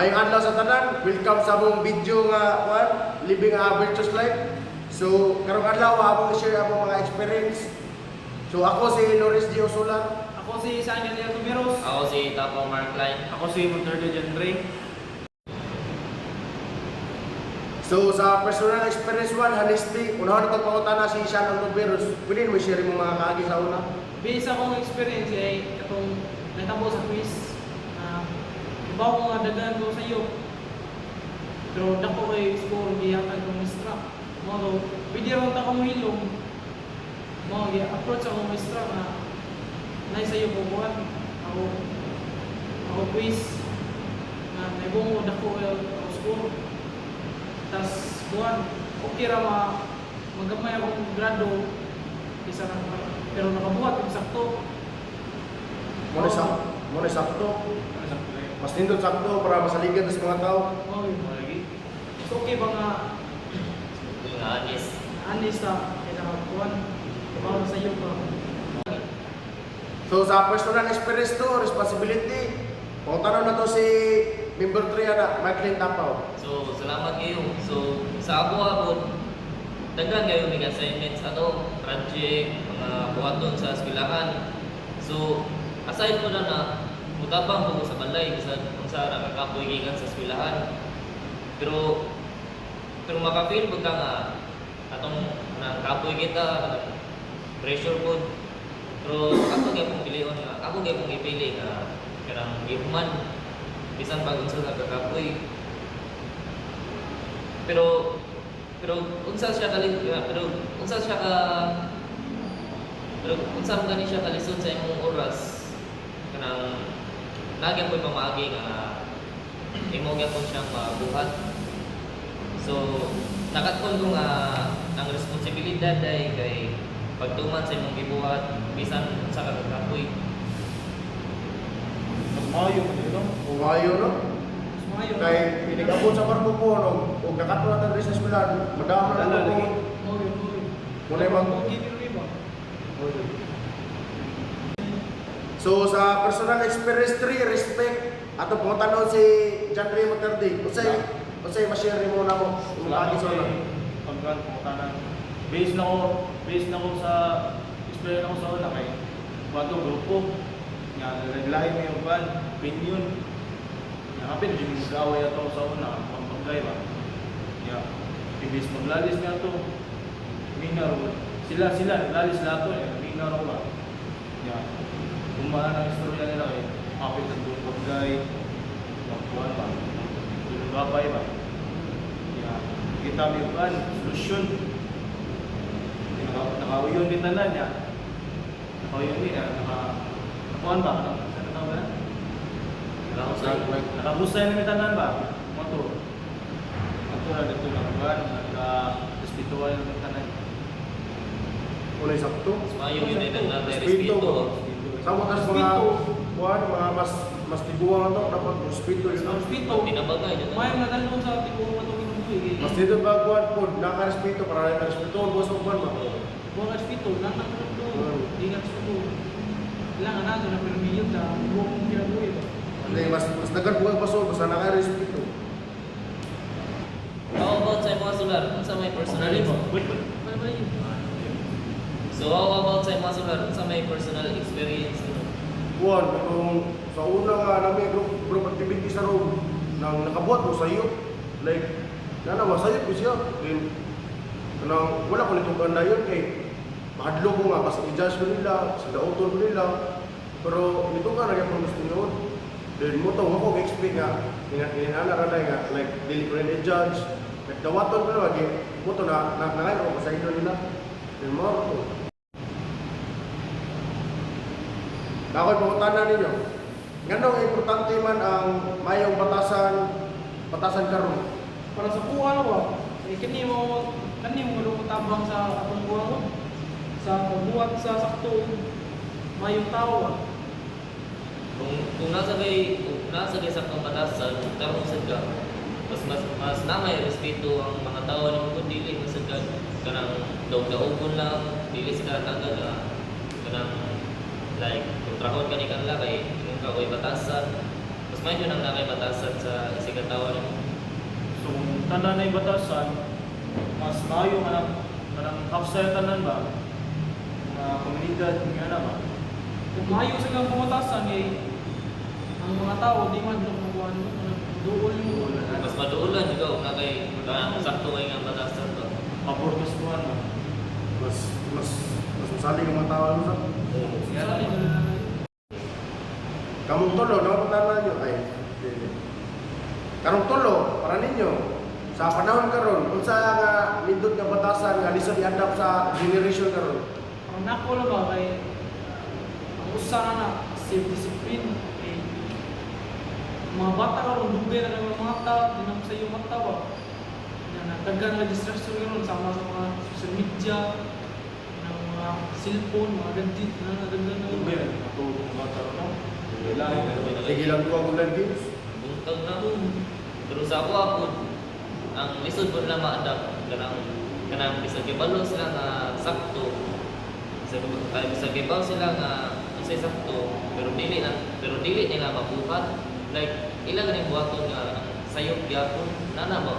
Mayong adlaw sa tanan, welcome sa among video nga living a virtuous life. So karong adlaw among share among mga experience. So ako si Loris D. Usulan. Ako si Sanya Del Tumeros. Ako si Tapo Mark Line. Ako si Monterdo John Ray. So sa personal experience 1, honesty, unahon na pagpangutana si Shannon Tumeros. Pwede mo share mo mga kaagi sa una. Based akong experience ay katong natabo sa quiz. Ibaw ko nga dagan ko sa iyo. Pero dako kay score gihatag kong extra. Mo pwede ron ta kong hilom. Mo approach ako ng extra na nay sa iyo bubuhat. Ako quiz na naibong mo dako kay score. Tas buwan okay ra magamay akong grado isa na pero nakabuhat yung sakto. Muna sakto. Mas nindot sakto para masaligan sa mga tao. Okay. So okay ba nga Nga anis. anis na kinakakuan? Bawal sa iyo ba? So sa personal experience to, responsibility, pangutana na to si member 3 na, Michael Tapaw. So, salamat kayo. So, sa ako, daghan kayo may assignments ato, project, mga buhaton sa eskwelahan. So, aside mo na mutabang ko sa balay, bisan kung sa nakakapoy gikan sa eskwelahan. Pero makafeel po ka nga atong nakapoy kita, pressure po. Pero ako kaya pong pilion nga, ako kaya pong ipili nga kanang ihuman, bisan pag unsa nagkakapoy. Pero unsa siya gani siya kalisod sa imong oras kanang nagyan ko'y pamaagi nga imo gyapon siyang mabuhat. So nakatkon ko nga ang responsibilidad ay kay pagtuman sa imong gibuhat bisan sa kagakapoy. Mas maayo mo dito. Umayo no? Mas maayo. Kay pinigabot sa barko po, og nakatulad ng sa eskwelahan, madama na Lala, ako. Muna yung So sa personal experience 3, respect. Ato pong tanong si John Ray Moterdi. Unsay ma-share mo na mo? Salamat kay pagkan pangutanan. Based na ko sa experience ako sa una kay wato grupo nga naglahi mo yung opinion. Nga kapit yung mag-away ato sa una pagpagay ba. Ya, ibis maglalis nga to. Minar sila naglalis lato minar ba. Ya, kumaan ang istorya nila kay kapit ang pagpagay magkuhan ba. Gabay ba? Ya, kita may solusyon. Nakauyon din tanan niya. Nakauyon din niya. Nakakuhan ba? Saan na ba? Nakabusay na may tanan ba? Moto. Moto na dito nakakuhan. Naka-respitual na may tanan. Ulay sakto. Mayo yun ay nang Respeto respeto. ba? Sa mga mga mas tiguan to dapat respeto yun. Respeto. Tinabagay dyan. May nadalon sa tipo matulog mo Mas dito ba kuan po naka-respeto para rin respeto mo sa uban ba? buong respeto lang ang respeto. Di nga respeto. Kailangan nato na permiyo na buong kinabuhi ba? Hindi mas dagan buhay paso basta naka-respeto. How about sa mga sular? Unsa may personal Ano ba yun? So how about sa mga sular? Unsa may personal experience? Kuan kung sa una nga namin group activity sa room nang nakabuhat mo sa iyo like nana masayot ko siya nang wala ko nitong ganda yun kay mahadlo ko nga basta i-judge ko nila sa dautol ko nila pero nito ka nagyapon gusto yun then mo to ako expect nga inana ka nga like dili ko rin i-judge nagdawaton ko na lagi mo to na nangayon ko sa ilo nila then mo to Dakoy pangutanan ninyo. Nganong importante man ang mayong batasan karon? Para sa kuha ba? Kani mo tabang sa atong kuha mo. Sa buhat sa sakto mayong tao ba? Kung nasa kay sa pambatasan, tarong sa ka, mas namay respeto ang mga tao ng kung dili masagad kanang daog-daogon lang, dili sila tagad kanang like kontrahon ka ni kanila kay kung ka ko'y batasan, mas Mas may yun ang nakay batasan sa isigatawa nimo. So kung tanan na batasan, mas maayo kanang upside tanan ba? Mga komunidad nga na ba? Kung maayo sa kang pumatasan, ang mga tao, di man kumukuha mo, doon mo. Mas maduulan juga og nakay kanang sakto kay nga batasan to. Abortus ko ano. Mas masaling ang mga tao ano sa. Yan Sorry, na. Kamong tulo, napatanan nyo. Ay, hindi. Karong tulo, para ninyo. Sa panahon karon, unsa nga nindot nga batasan nga lisod i-adapt sa generation karon. Ang nako lang ba kay ang usa na self-discipline mga bata karon dugay na ng mga mata, di na sa iyo mata ba. Na daghan nga distraction karon sama sa mga social media, ng mga cellphone, mga gadget na daghan na. Ube, natulog mga taro no? Sige lang ko ang online games. Buntag na. Pero sa ako ang lisod po na ma-adapt kanang bisag kibalo sila nga sakto. Bisag kibaw sila nga isay sakto pero dili nila mabuhat. Like ilang ganing buhaton nga sayop gyapon nana ba?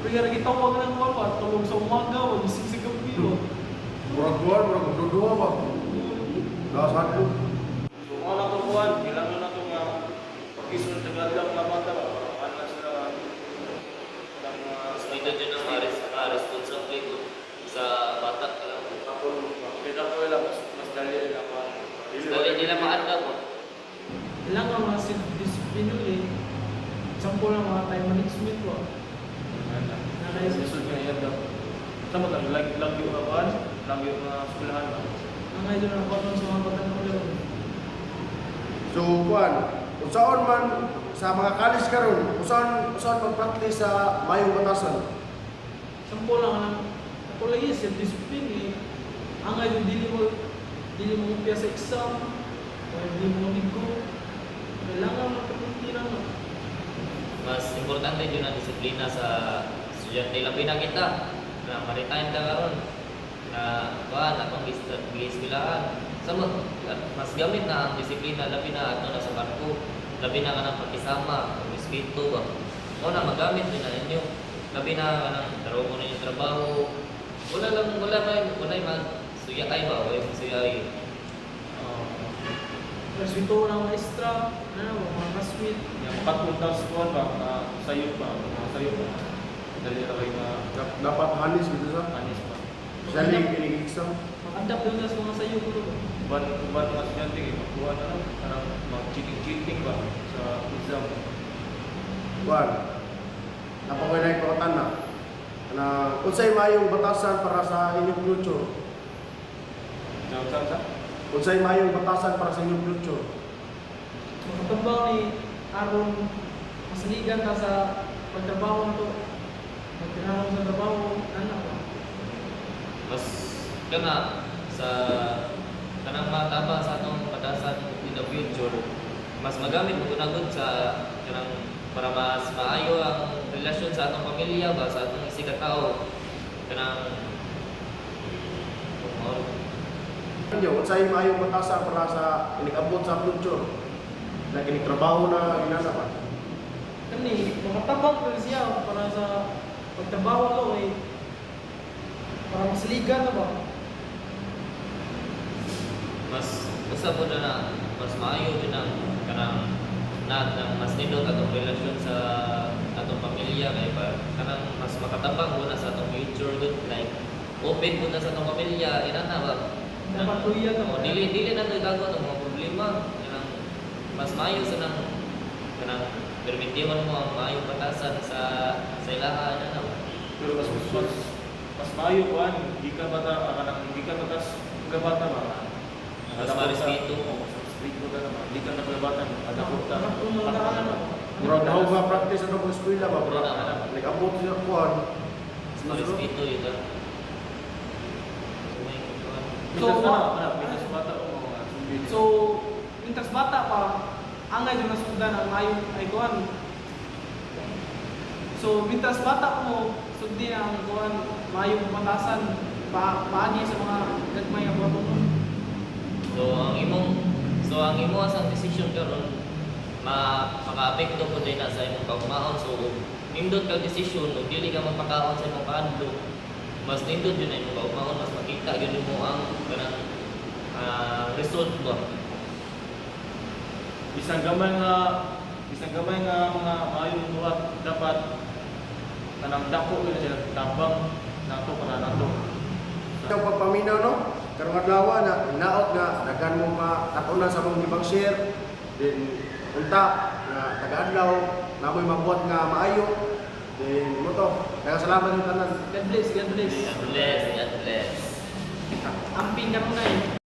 Kaya lagi tawag ng mga tulog sa umaga, wag gising sa gabi ba. Murag-buwan, murag-duduwa ba? Lasan ko. So mga natukuhan, kailangan na ito nga pag-isun tagal lang na bata ba? Ano na sila ng Mas may dyan ang responsible ko sa bata ka lang. kita ko lang, mas dali lang ba? Dali nila ma-adapt mo. Kailangan mga self-discipline ulit. Sample ng mga time management ba. Lisod nga yan daw. Sama lang, lagi yung kapan, lagi yung mga skulahan ba? Ang idol na kapan sa mga batang ulo. So, kuan, unsaon man sa mga college karon, unsaon mag-practice sa mayong batasan? Sample lang ang ako lagi self-discipline eh. Ang idol dili mo umpia sa exam, o dili mo ligo. Kailangan magkapunti lang. Mas importante yun ang disiplina sa estudyante. Labi na kita na maritime ka karon na kuan atong giiskwilahan. Mas gamit na ang disiplina labi na ato na sa barko. Labi na kanang pakisama, respeto ba. Mo na magamit din na ninyo. Labi na kanang tarong mo ninyo trabaho. Wala may magsuyay ba? Wala magsuyay. Respeto ng maestra, mga classmate. Yung patuntas ko ba, sayo ba, mga sayo ba? Dali na kayo na Dapat hanis gitu sa. anis ba? Saling kinig-exam. Mag-adapt doon sa mga sayo ko. Uban mga estudyante, magkuha na lang, parang mag-cheating ba sa exam. Kuan. Napakoy ko na. Na unsay mayong batasan para sa inyong future? Sa? Unsay mayong batasan para sa inyong future? Magkatrabaho ni Aaron, masaligan ka sa pagtrabaho nito. Magtrabaho sa trabaho, anak ko. Mas kana sa kanang mataba sa atong batasan in the future mas magamit mo gunagod sa kanang para mas maayo ang relasyon sa atong pamilya ba sa atong isikatawo kanang Kanyo, unsay mayong batasan para sa inig-abot sa future? Like trabaho na inana pa. Kani, makatabang ko siya para sa pagtrabaho to para masaligan na ba? mas usab po na mas maayo din ang kanang mas nindot atong relasyon sa atong pamilya kay ba kanang mas makatabang mo na sa atong future good like open mo na sa atong pamilya inana ba Dapat tuyan na ba? dili na nagagawa ng mga problema kanang mas maayo sa nang kanang permitiwan mo ang maayong batasan sa ilaha na ba. Pero mas maayo ko hindi ka bata, hindi ka batas, bata ba? Mas marespeto mo. Respeto ka naman, hindi ka naglabatan, adapot ka. Murag na nga practice sa mga eskwela ba? Wala na. Nag-abot siya kuan. Marespeto ito. Pinas bata o mga sumbit. So, mintas bata pa, angay yung nasundan ang mayong kuan. So, mintas bata mo, sundin ang kuan, mayong batasan, paagi sa mga gagmay ang bato mo. So ang imo asang decision karon maka-apekto po din na sa imong kaugmaon. So nindot kag desisyon ug dili ka magpakaon sa imong kaadlo, mas nindot yun na imong kaugmaon, mas makita yun mo ang kanang result ba. Bisang gamay nga mga maayong buhat dapat kanang dako yun sila tabang nato para nato. Ang pagpaminaw no, karong adlaw na hinaot nga daghan mo katunan sa mong ibang share din unta nga taga-adlaw namoy mabuhat nga maayo din mo to. Kaya salamat yung tanan. God bless, God bless. God bless, God bless. Amping ka muna eh.